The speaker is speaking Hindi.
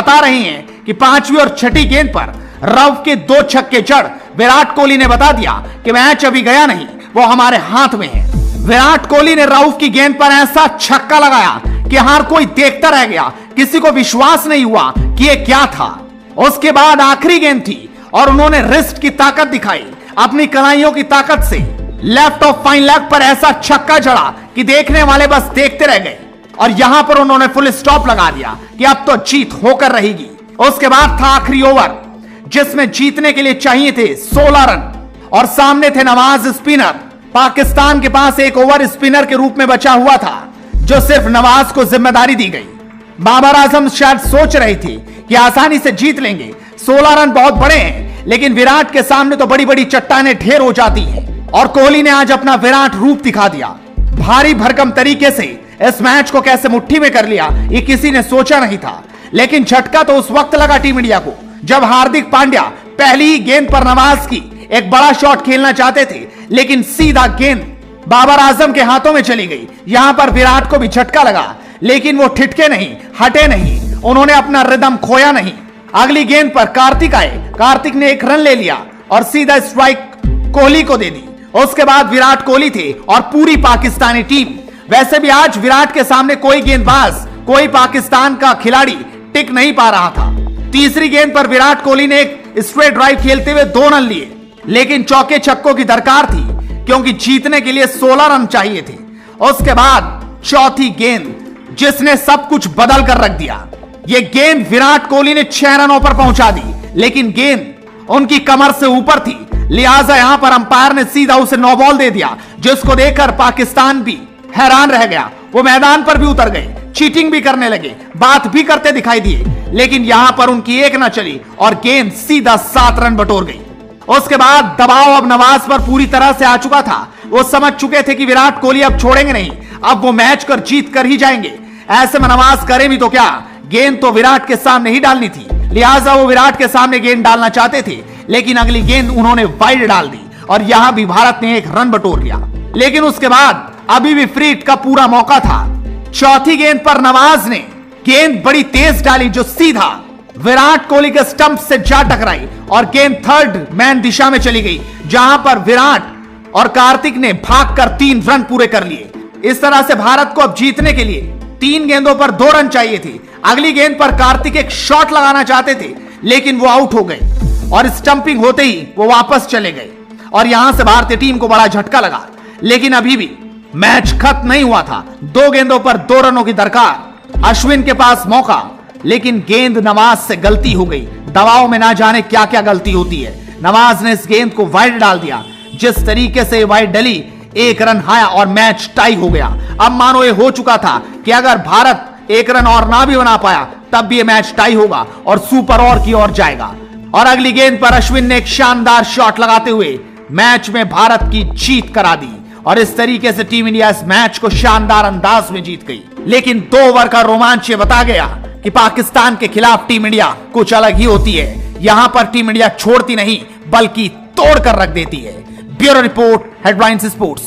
बता रहे हैं कि पांचवी और छठी गेंद पर रऊफ के 2 छक्के जड़ विराट कोहली ने बता दिया कि मैच अभी गया नहीं, वो हमारे हाथ में है। विराट कोहली ने रऊफ की गेंद पर ऐसा छक्का लगाया कि हर कोई देखता रह गया, किसी को विश्वास नहीं हुआ कि ये क्या था। उसके बाद आखिरी गेंद थी और उन्होंने रिस्ट की ताकत दिखाई, अपनी कलाइयों की ताकत से लेफ्ट ऑफ फाइन लेग पर ऐसा छक्का जड़ा कि देखने वाले बस देखते रह गए। और यहां पर उन्होंने फुल स्टॉप लगा दिया कि अब तो जीत होकर रहेगी। उसके बाद था आखिरी ओवर, जिसमें जीतने के लिए चाहिए थे 16 रन और सामने थे नवाज स्पिनर। पाकिस्तान के पास एक ओवर स्पिनर के रूप में बचा हुआ था, जो सिर्फ नवाज को जिम्मेदारी दी गई। बाबर आजम शायद सोच रही थी कि आसानी से जीत लेंगे, 16 रन बहुत बड़े हैं, लेकिन विराट के सामने तो बड़ी बड़ी चट्टानें ढेर हो जाती हैं। और कोहली ने आज अपना विराट रूप दिखा दिया। भारी भरकम तरीके से इस मैच को कैसे मुट्ठी में कर लिया, ये किसी ने सोचा नहीं था। लेकिन झटका तो उस वक्त लगा टीम इंडिया को जब हार्दिक पांड्या पहली ही गेंद पर नवाज की एक बड़ा शॉट खेलना चाहते थे, लेकिन सीधा गेंद बाबर आजम के हाथों में चली गई। यहां पर विराट को भी झटका लगा, लेकिन वो ठिठके नहीं, हटे नहीं, उन्होंने अपना रिदम खोया नहीं। अगली गेंद पर कार्तिक आए, कार्तिक ने 1 रन ले लिया और सीधा स्ट्राइक कोहली को दे दी। उसके बाद विराट कोहली थे और पूरी पाकिस्तानी टीम। वैसे भी आज विराट के सामने कोई गेंदबाज, कोई पाकिस्तान का खिलाड़ी टिक नहीं पा रहा था। तीसरी गेंद पर विराट कोहली ने एक स्ट्रेट ड्राइव खेलते हुए 2 रन लिए, लेकिन चौके छक्कों की दरकार थी क्योंकि जीतने के लिए 16 रन चाहिए थे। उसके बाद चौथी गेंद, जिसने सब कुछ बदल कर रख दिया। यह गेंद विराट कोहली ने 6 रनों पर पहुंचा दी, लेकिन गेंद उनकी कमर से ऊपर थी, लिहाजा यहां पर अंपायर ने सीधा उसे 9 बॉल दे दिया, जिसको देखकर पाकिस्तान भी हैरान रह गया। वो मैदान पर भी उतर गए, चीटिंग भी करने लगे, बात भी करते दिखाई दिए, लेकिन यहां पर उनकी एक न चली और गेंद सीधा 7 रन बटोर गई। उसके बाद दबाव अब नवाज पर पूरी तरह से आ चुका था। वो समझ चुके थे कि विराट कोहली अब छोड़ेंगे नहीं, अब वो मैच कर जीत कर ही जाएंगे। ऐसे में नवाज करे भी तो क्या, गेंद तो विराट के सामने ही डालनी थी, लिहाजा वो विराट के सामने गेंद डालना चाहते थे, लेकिन अगली गेंद उन्होंने वाइड डाल दी और यहां भी भारत ने 1 रन बटोर लिया। लेकिन उसके बाद अभी भी फ्री हिट का पूरा मौका था। चौथी गेंद पर नवाज ने गेंद बड़ी तेज डाली, जो सीधा विराट कोहली के स्टंप से जा टकराई और गेंद थर्ड मैन दिशा में चली गई, जहां पर विराट और कार्तिक ने भागकर 3 रन पूरे कर लिए। इस तरह से भारत को अब जीतने के लिए 3 गेंदों पर 2 रन चाहिए थे। अगली गेंद पर कार्तिक एक शॉट लगाना चाहते थे, लेकिन वो आउट हो गए और स्टंपिंग होते ही वो वापस चले गए और यहां से भारतीय टीम को बड़ा झटका लगा। लेकिन अभी भी मैच खत्म नहीं हुआ था। 2 गेंदों पर 2 रनों की दरकार, अश्विन के पास मौका, लेकिन गेंद नवाज से गलती हो गई। दबाव में ना जाने क्या क्या गलती होती है। नवाज ने इस गेंद को वाइड डाल दिया। जिस तरीके से वाइड डली, 1 रन आया और मैच टाई हो गया। अब मानो ये हो चुका था कि अगर भारत 1 रन और ना भी बना पाया, तब भी ये मैच टाई होगा और सुपर ओवर की ओर जाएगा। और अगली गेंद पर अश्विन ने एक शानदार शॉट लगाते हुए मैच में भारत की जीत करा दी और इस तरीके से टीम इंडिया इस मैच को शानदार अंदाज में जीत गई। लेकिन 2 ओवर का रोमांच ये बता गया कि पाकिस्तान के खिलाफ टीम इंडिया कुछ अलग ही होती है। यहां पर टीम इंडिया छोड़ती नहीं, बल्कि तोड़ कर रख देती है। Bureau report, headlines sports.